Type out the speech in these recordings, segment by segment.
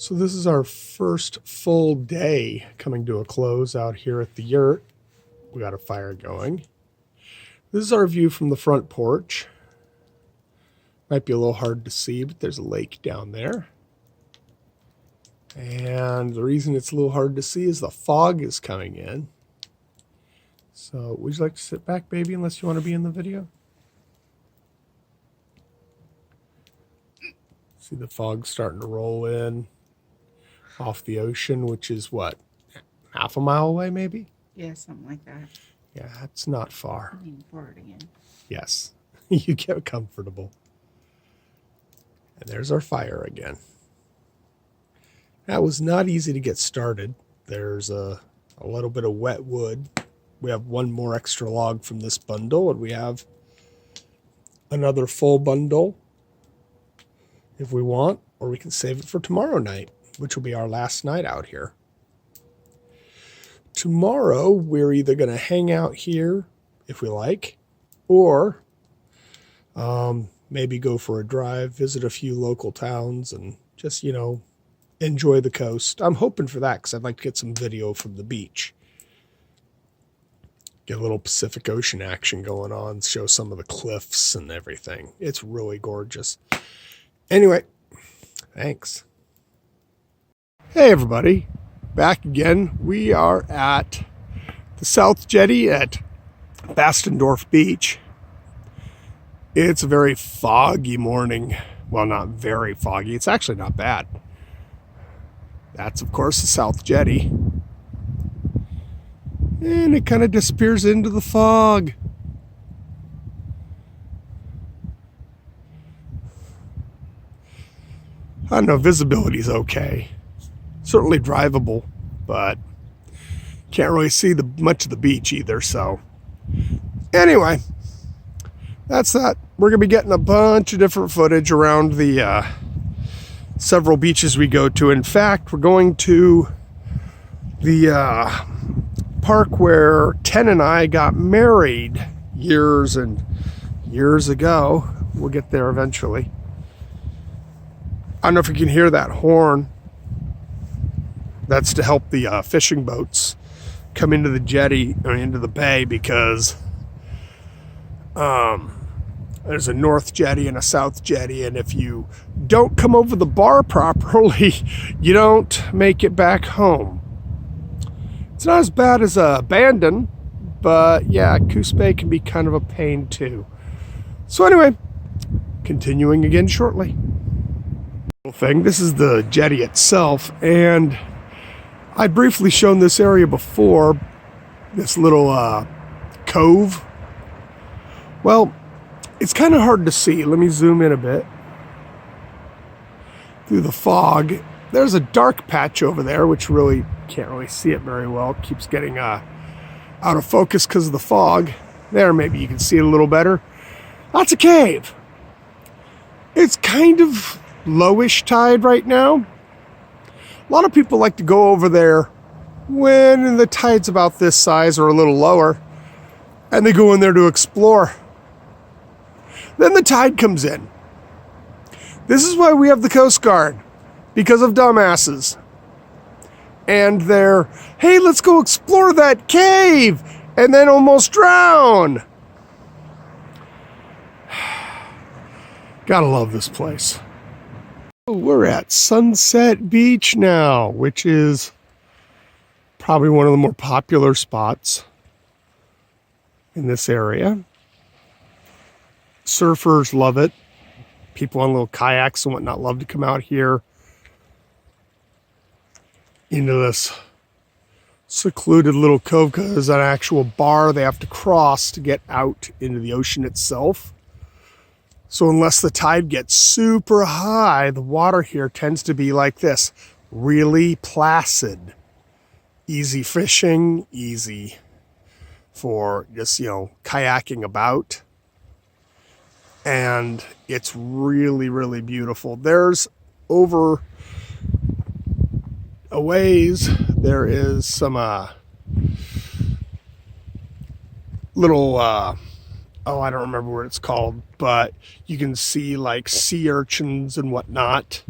So this is our first full day coming to a close out here at the Yurt. We got a fire going. This is our view from the front porch. Might be a little hard to see, but there's a lake down there. And the reason it's a little hard to see is the fog is coming in. So would you like to sit back, baby, unless you want to be in the video? See the fog starting to roll in off the ocean, which is what, half a mile away maybe? Yeah, something like that. Yeah, it's not far. Lean forward again. Yes, you get comfortable. And there's our fire again. That was not easy to get started. There's a little bit of wet wood. We have one more extra log from this bundle, and we have another full bundle if we want, or we can save it for tomorrow night, which will be our last night out here. Tomorrow, we're either going to hang out here if we like, or maybe go for a drive, visit a few local towns, and just, enjoy the coast. I'm hoping for that because I'd like to get some video from the beach. Get a little Pacific Ocean action going on, show some of the cliffs and everything. It's really gorgeous. Anyway, thanks. Hey everybody, back again. We are at the South Jetty at Bastendorf Beach. It's a very foggy morning. Well, not very foggy. It's actually not bad. That's, of course, the South Jetty. And it kind of disappears into the fog. I don't know, visibility's okay. Certainly drivable, but can't really see much of the beach either, so. Anyway, that's that. We're going to be getting a bunch of different footage around the several beaches we go to. In fact, we're going to the park where Ten and I got married years and years ago. We'll get there eventually. I don't know if you can hear that horn. That's to help the fishing boats come into the jetty or into the bay, because there's a north jetty and a south jetty, and if you don't come over the bar properly, you don't make it back home. It's not as bad as Bandon, but yeah, Coos Bay can be kind of a pain too. So anyway, continuing again shortly. This is the jetty itself, and I'd briefly shown this area before, this little cove. Well, it's kind of hard to see. Let me zoom in a bit. Through the fog, there's a dark patch over there, which really can't really see it very well. It keeps getting out of focus because of the fog. There, maybe you can see it a little better. That's a cave. It's kind of lowish tide right now. A lot of people like to go over there when the tide's about this size or a little lower, and they go in there to explore. Then the tide comes in. This is why we have the Coast Guard, because of dumbasses. And they're, hey, let's go explore that cave, and then almost drown. Gotta love this place. We're at Sunset Beach now, which is probably one of the more popular spots in this area. Surfers love it. People on little kayaks and whatnot love to come out here into this secluded little cove, because there's an actual bar they have to cross to get out into the ocean itself. So unless the tide gets super high, the water here tends to be like this, really placid. Easy fishing, easy for just, kayaking about. And it's really, really beautiful. There's over a ways, there is some little oh, I don't remember what it's called, but you can see like sea urchins and whatnot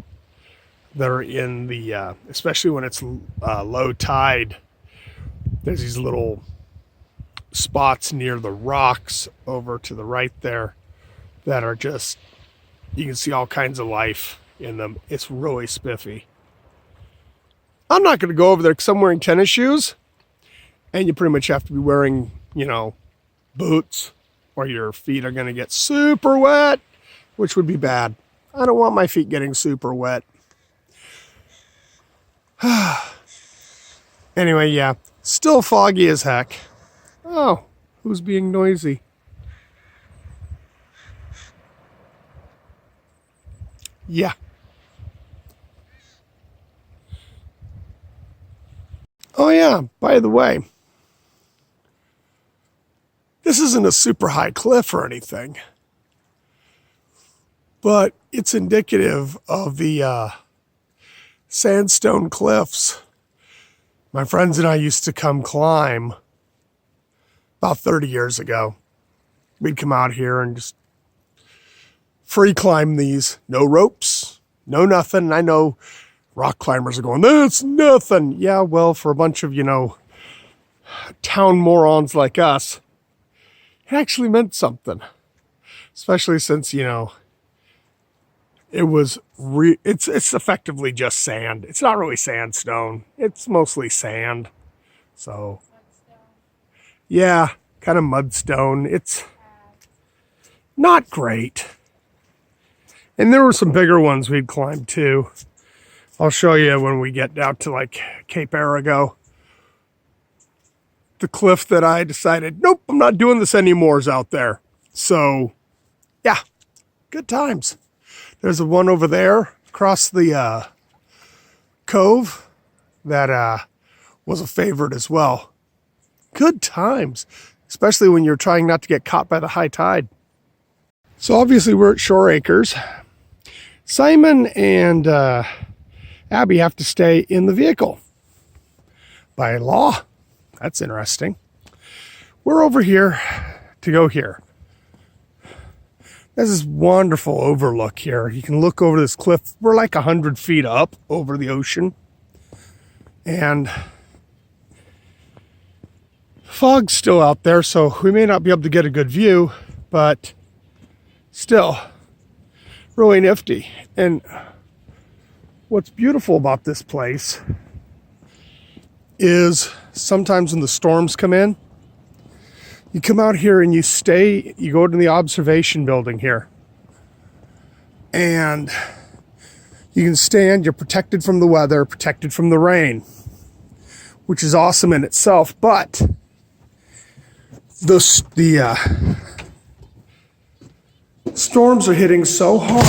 that are in the, especially when it's low tide, there's these little spots near the rocks over to the right there that are just, you can see all kinds of life in them. It's really spiffy. I'm not going to go over there because I'm wearing tennis shoes, and you pretty much have to be wearing, you know, boots, or your feet are going to get super wet, which would be bad. I don't want my feet getting super wet. Anyway, yeah, still foggy as heck. Oh, who's being noisy? Yeah. Oh yeah, by the way, this isn't a super high cliff or anything, but it's indicative of the sandstone cliffs my friends and I used to come climb about 30 years ago. We'd come out here and just free climb these. No ropes, no nothing. I know rock climbers are going, that's nothing. Yeah, well, for a bunch of, you know, town morons like us, it actually meant something. Especially since, you know, it was it's effectively just sand. It's not really sandstone. It's mostly sand. So yeah, kind of mudstone. It's not great. And there were some bigger ones we'd climb too. I'll show you when we get down to like Cape Arago. The cliff that I decided, nope, I'm not doing this anymore is out there. So yeah, good times. There's a one over there across the cove that was a favorite as well. Good times, especially when you're trying not to get caught by the high tide. So obviously we're at Shore Acres. Simon and Abby have to stay in the vehicle by law. That's interesting. We're over here to go here. There's this wonderful overlook here. You can look over this cliff. We're like 100 feet up over the ocean. And fog's still out there, so we may not be able to get a good view, but still really nifty. And what's beautiful about this place is sometimes when the storms come in, you come out here and you stay, you go to the observation building here. And you can stand, you're protected from the weather, protected from the rain, which is awesome in itself. But the storms are hitting so hard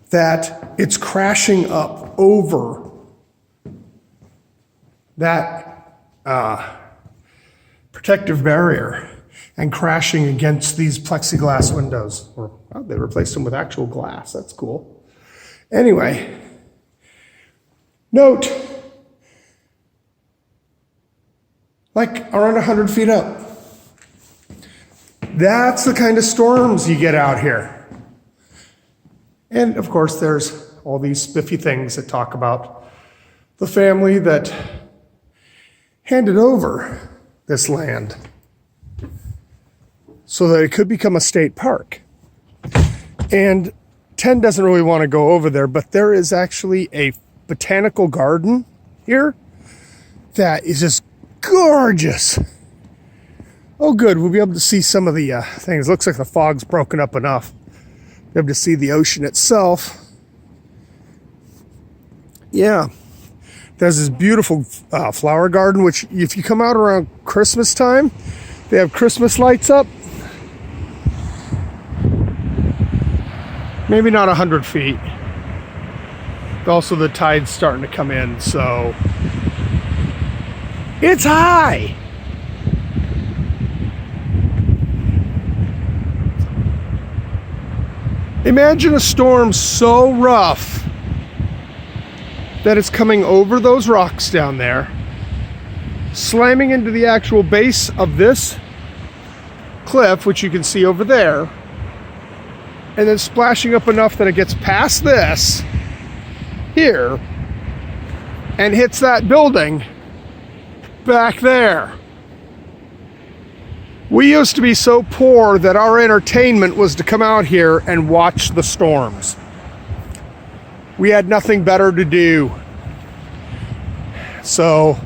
that it's crashing up over that protective barrier and crashing against these plexiglass windows. Or oh, they replaced them with actual glass. That's cool. Anyway, note, like around 100 feet up. That's the kind of storms you get out here. And of course, there's all these spiffy things that talk about the family that handed over this land so that it could become a state park. And Ten doesn't really want to go over there, but there is actually a botanical garden here that is just gorgeous. Oh good, we'll be able to see some of the things. Looks like the fog's broken up enough. Be able to see the ocean itself. Yeah. There's this beautiful flower garden, which if you come out around Christmas time, they have Christmas lights up. Maybe not 100 feet. Also, the tide's starting to come in, so it's high. Imagine a storm so rough that it's coming over those rocks down there, slamming into the actual base of this cliff, which you can see over there, and then splashing up enough that it gets past this here and hits that building back there. We used to be so poor that our entertainment was to come out here and watch the storms. We had nothing better to do. So,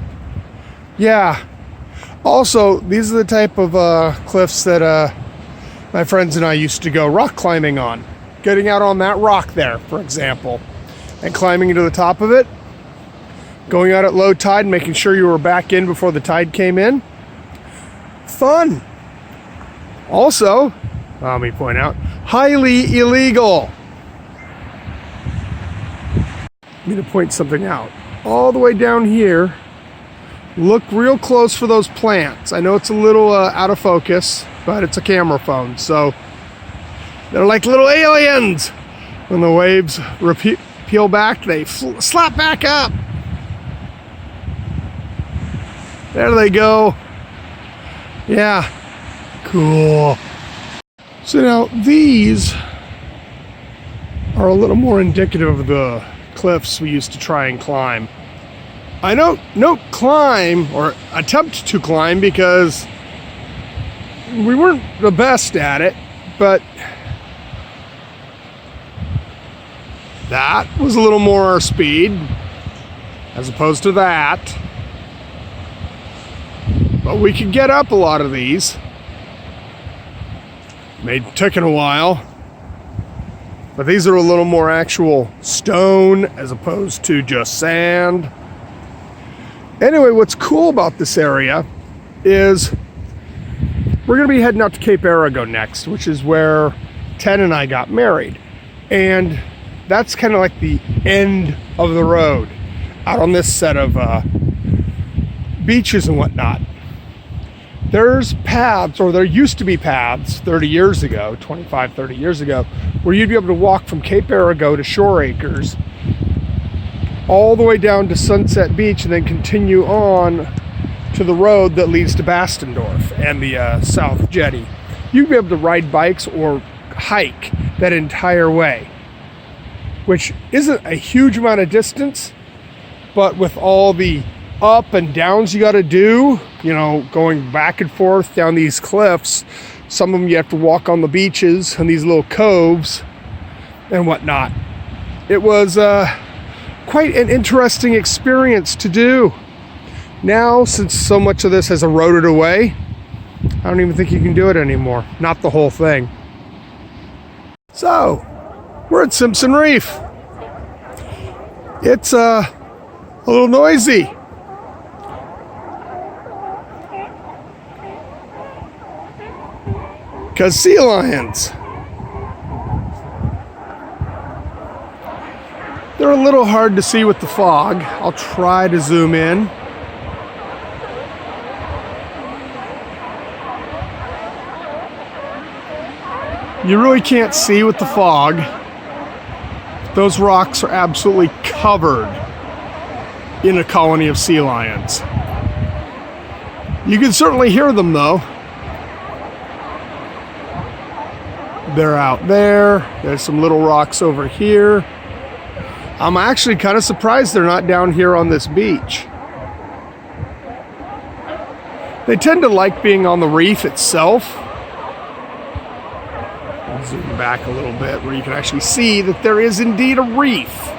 yeah. Also, these are the type of cliffs that my friends and I used to go rock climbing on. Getting out on that rock there, for example, and climbing to the top of it. Going out at low tide and making sure you were back in before the tide came in. Fun. Also, let me point out, highly illegal. I'm going to point something out. All the way down here, look real close for those plants. I know it's a little out of focus, but it's a camera phone, so they're like little aliens. When the waves peel back, they slap back up. There they go. Yeah, cool. So now these are a little more indicative of the cliffs we used to try and climb. I don't climb or attempt to climb because we weren't the best at it, but that was a little more our speed as opposed to that. But we could get up a lot of these. Taken a while. But these are a little more actual stone as opposed to just sand. Anyway, what's cool about this area is we're going to be heading out to Cape Arago next, which is where Ten and I got married. And that's kind of like the end of the road out on this set of beaches and whatnot. There's paths, or there used to be paths 30 years ago, 25, 30 years ago, where you'd be able to walk from Cape Arago to Shore Acres all the way down to Sunset Beach and then continue on to the road that leads to Bastendorf and the South Jetty. You'd be able to ride bikes or hike that entire way, which isn't a huge amount of distance, but with all the up and downs you got to do, you know, going back and forth down these cliffs. Some of them you have to walk on the beaches and these little coves and whatnot. It was quite an interesting experience to do. Now, since so much of this has eroded away, I don't even think you can do it anymore. Not the whole thing. So, we're at Simpson Reef. It's a little noisy. Because sea lions. They're a little hard to see with the fog. I'll try to zoom in. You really can't see with the fog. Those rocks are absolutely covered in a colony of sea lions. You can certainly hear them though. They're out there. There's some little rocks over here. I'm actually kind of surprised they're not down here on this beach. They tend to like being on the reef itself. I'll zoom back a little bit where you can actually see that there is indeed a reef.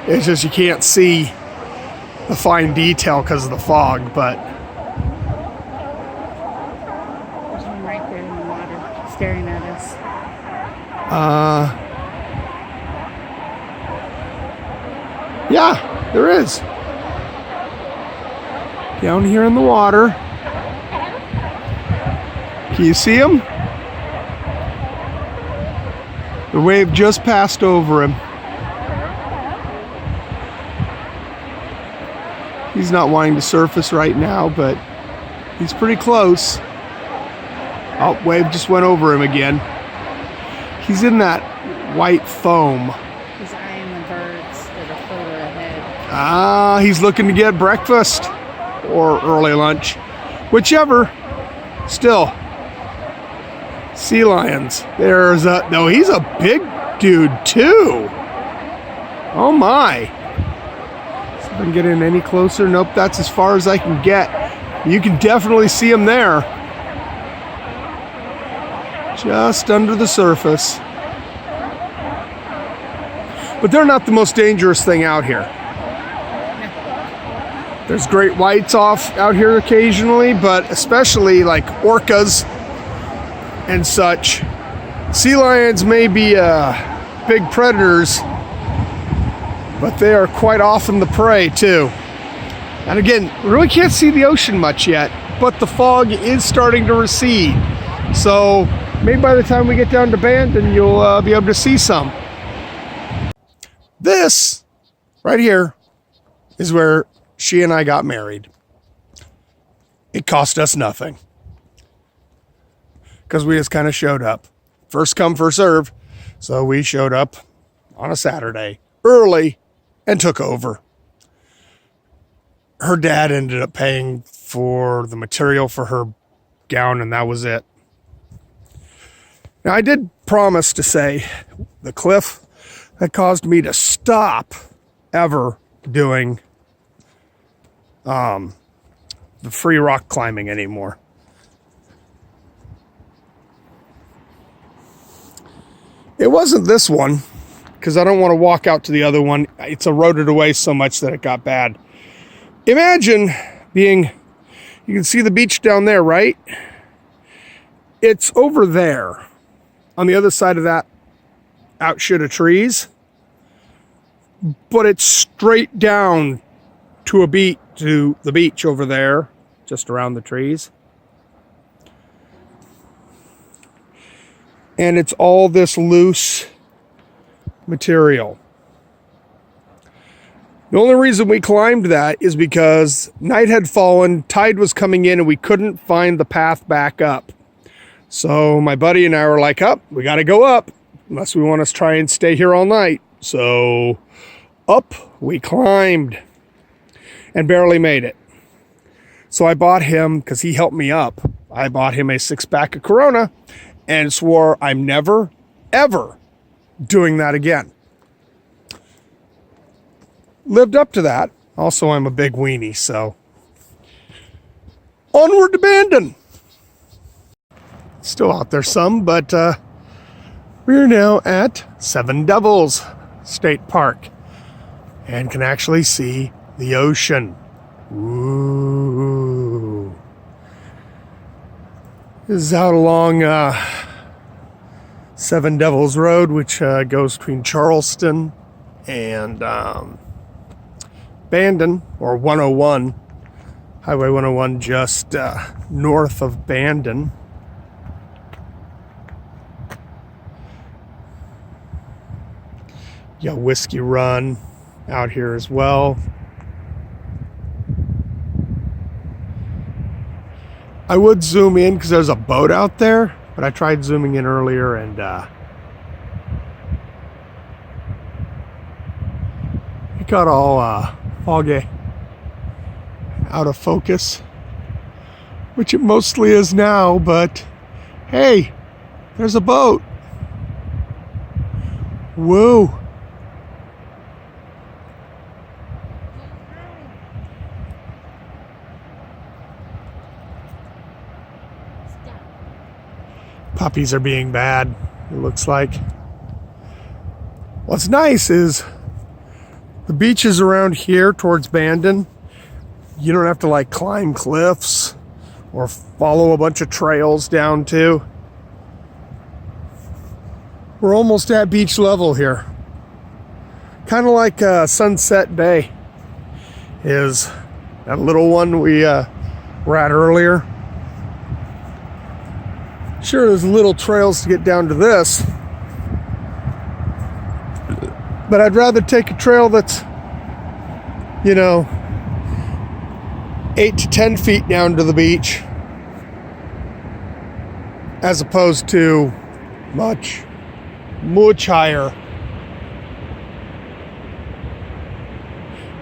It's just you can't see the fine detail because of the fog, but There's one right there in the water staring at us. Yeah, there is. Down here in the water. Can you see him? The wave just passed over him. He's not wanting to surface right now, but he's pretty close. Oh, wave just went over him again. He's in that white foam. He's eyeing the birds that are further ahead. Ah, he's looking to get breakfast or early lunch, whichever. Still, Sea lions. There's a, no, he's a big dude too. Oh my. See if I can get in any closer. Nope, that's as far as I can get. You can definitely see him there. Just under the surface. But they're not the most dangerous thing out here. There's great whites out here occasionally, but especially like orcas and such. Sea lions may be big predators, but they are quite often the prey too. And again, we really can't see the ocean much yet, but the fog is starting to recede. So maybe by the time we get down to Bandon, you'll be able to see some. This right here is where she and I got married. It cost us nothing because we just kind of showed up. First come, first serve. So we showed up on a Saturday early and took over. Her dad ended up paying for the material for her gown, and that was it. Now, I did promise to say the cliff that caused me to stop ever doing the free rock climbing anymore. It wasn't this one, because I don't want to walk out to the other one. It's eroded away so much that it got bad. Imagine being, you can see the beach down there, right? It's over there on the other side of that outshit of trees, but it's straight down to the beach over there, just around the trees. And it's all this loose material. The only reason we climbed that is because night had fallen, tide was coming in, and we couldn't find the path back up. So my buddy and I were like, we got to go up unless we want to try and stay here all night. So up we climbed and barely made it. So I bought him, because he helped me up, I bought him a 6-pack of Corona and swore I'm never, ever doing that again. Lived up to that. Also, I'm a big weenie, so onward to Bandon. Still out there some, but we're now at Seven Devils State Park and can actually see the ocean. Ooh. This is out along Seven Devils Road, which goes between Charleston and Bandon, or 101, Highway 101, just north of Bandon. You got Whiskey Run out here as well. I would zoom in because there's a boat out there, but I tried zooming in earlier and it got all foggy, out of focus, which it mostly is now, but hey, there's a boat. Whoa. Puppies are being bad, it looks like. What's nice is the beaches around here towards Bandon, you don't have to like climb cliffs or follow a bunch of trails down to. We're almost at beach level here. Kind of like Sunset Bay is that little one we were at earlier. Sure, there's little trails to get down to this, but I'd rather take a trail that's, 8 to 10 feet down to the beach, as opposed to much higher.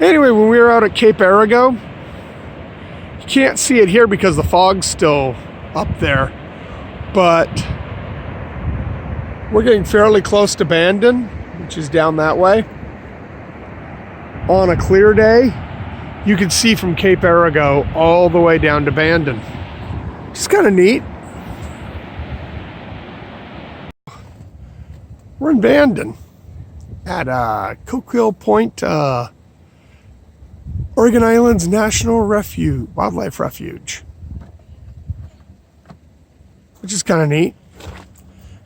Anyway, when we were out at Cape Arago, you can't see it here because the fog's still up there, but We're getting fairly close to Bandon, which is down that way. On a clear day, you can see from Cape Arago all the way down to Bandon. It's kind of neat. We're in Bandon at Coquille Point, Oregon Islands National Wildlife Refuge, which is kind of neat.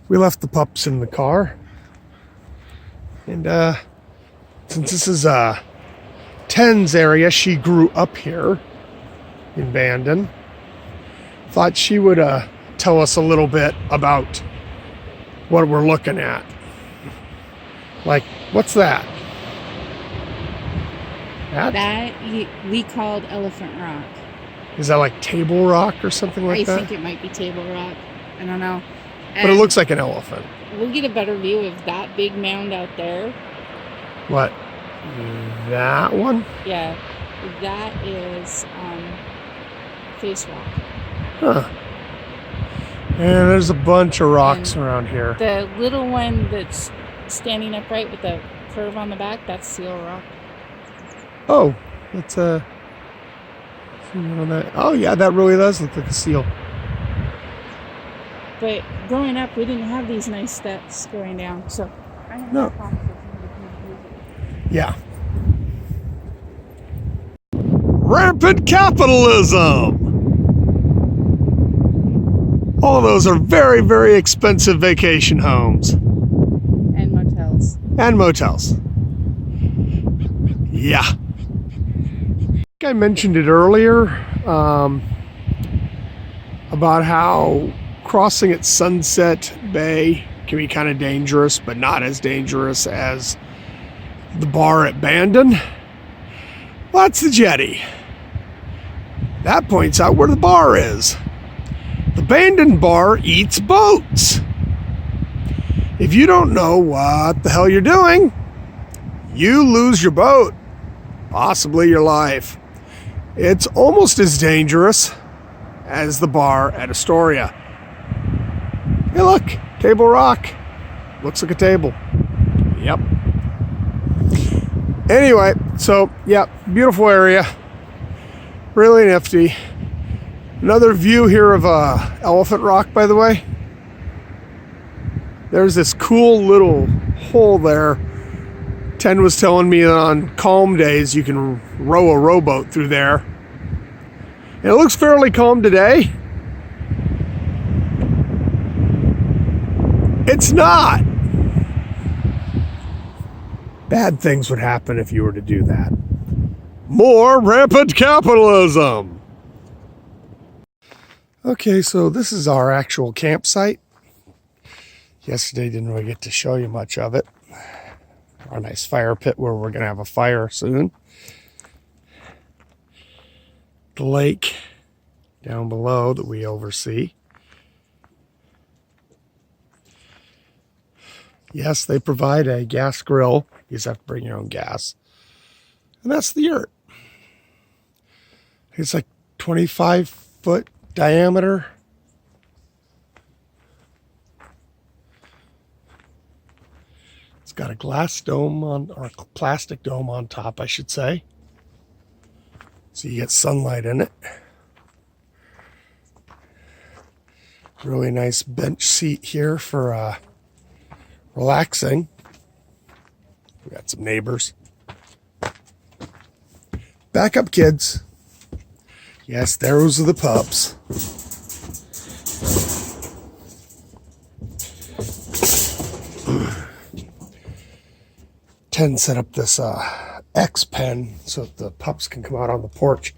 We left the pups in the car, and since this is Ten's area, she grew up here in Bandon. Thought she would tell us a little bit about what we're looking at. Like, what's that? That we called Elephant Rock. Is that like Table Rock or something like that? I think it might be Table Rock. I don't know. But it looks like an elephant. We'll get a better view of that big mound out there. What? That one? Yeah. That is Face Rock. Huh. And there's a bunch of rocks around here. The little one that's standing upright with the curve on the back, that's Seal Rock. Oh, that's a... Oh yeah, that really does look like a seal. But growing up, we didn't have these nice steps going down, so I have no problem with it. Yeah. Rampant capitalism! All of those are very, very expensive vacation homes. And motels. And motels. Yeah. I think I mentioned it earlier about how crossing at Sunset Bay can be kind of dangerous, but not as dangerous as the bar at Bandon. Well, that's the jetty. That points out where the bar is. The Bandon bar eats boats. If you don't know what the hell you're doing, you lose your boat, possibly your life. It's almost as dangerous as the bar at Astoria. Hey look, Table Rock. Looks like a table. Yep. Anyway, so yeah, beautiful area. Really nifty. Another view here of Elephant Rock, by the way. There's this cool little hole there. Ten was telling me that on calm days you can row a rowboat through there. And it looks fairly calm today. It's not. Bad things would happen if you were to do that. More rampant capitalism. Okay, so this is our actual campsite. Yesterday didn't really get to show you much of it. Our nice fire pit where we're going to have a fire soon. The lake down below that we oversee. Yes, they provide a gas grill. You just have to bring your own gas. And that's the yurt. It's like 25-foot diameter. It's got a glass dome on, or a plastic dome on top, I should say. So you get sunlight in it. Really nice bench seat here for relaxing. We got some neighbors. Back up, kids. Yes, those are the pups. Ten set up this X pen so that the pups can come out on the porch.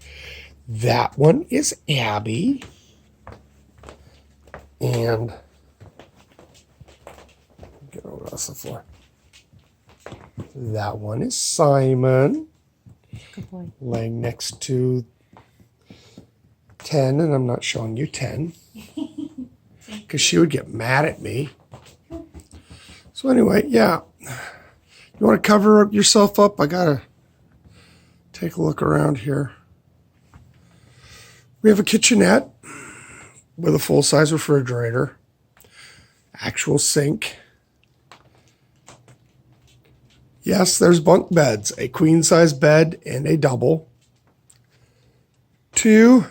That one is Abby. And get over off the floor. That one is Simon. Good boy. Laying next to 10, and I'm not showing you 10 because she would get mad at me. So anyway, yeah. You want to cover yourself up? I gotta take a look around here. We have a kitchenette with a full-size refrigerator, actual sink, Yes, there's bunk beds, a queen size bed and a double. 2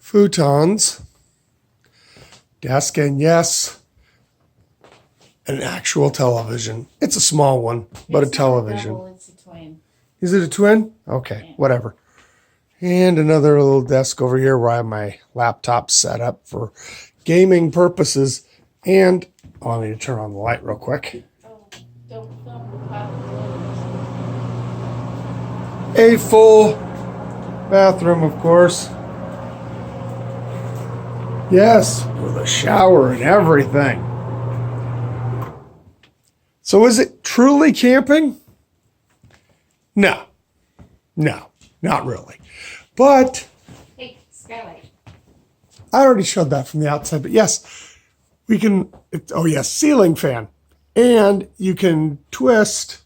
futons, desk, and yes, an actual television. It's a small one, but It's a not television. double, it's a twin. Is it a twin? Okay, Yeah. whatever. And another little desk over here where I have my laptop set up for gaming purposes. And I need to turn on the light real quick. Oh, don't film the pile of balloons. A full bathroom, of course. Yes, with a shower and everything. So is it truly camping? No, not really. But Hey, skylight. I already showed that from the outside, but yes, we can, oh yes, ceiling fan. And you can twist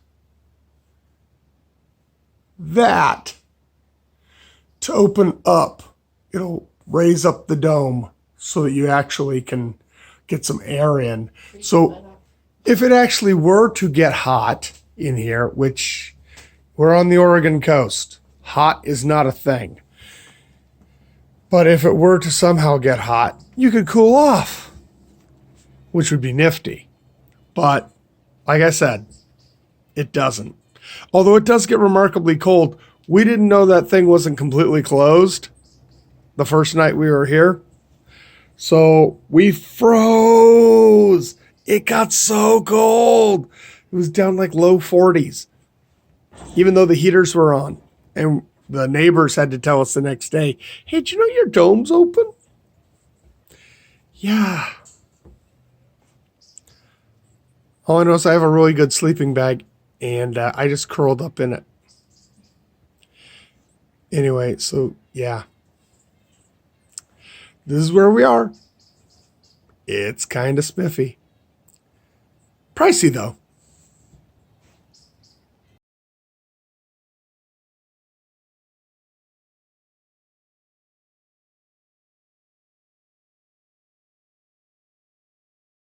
that to open up. It'll raise up the dome so that you actually can get some air in. So if it actually were to get hot in here, which we're on the Oregon coast, hot is not a thing. But if it were to somehow get hot, you could cool off, which would be nifty. But like I said, it doesn't. Although it does get remarkably cold. We didn't know that thing wasn't completely closed the first night we were here. So we froze. It got so cold. It was down like low 40s, even though the heaters were on. And the neighbors had to tell us the next day, hey, did you know your dome's open? Yeah. All I know is I have a really good sleeping bag, and I just curled up in it. Anyway, so yeah. This is where we are. It's kind of spiffy. Pricey, though.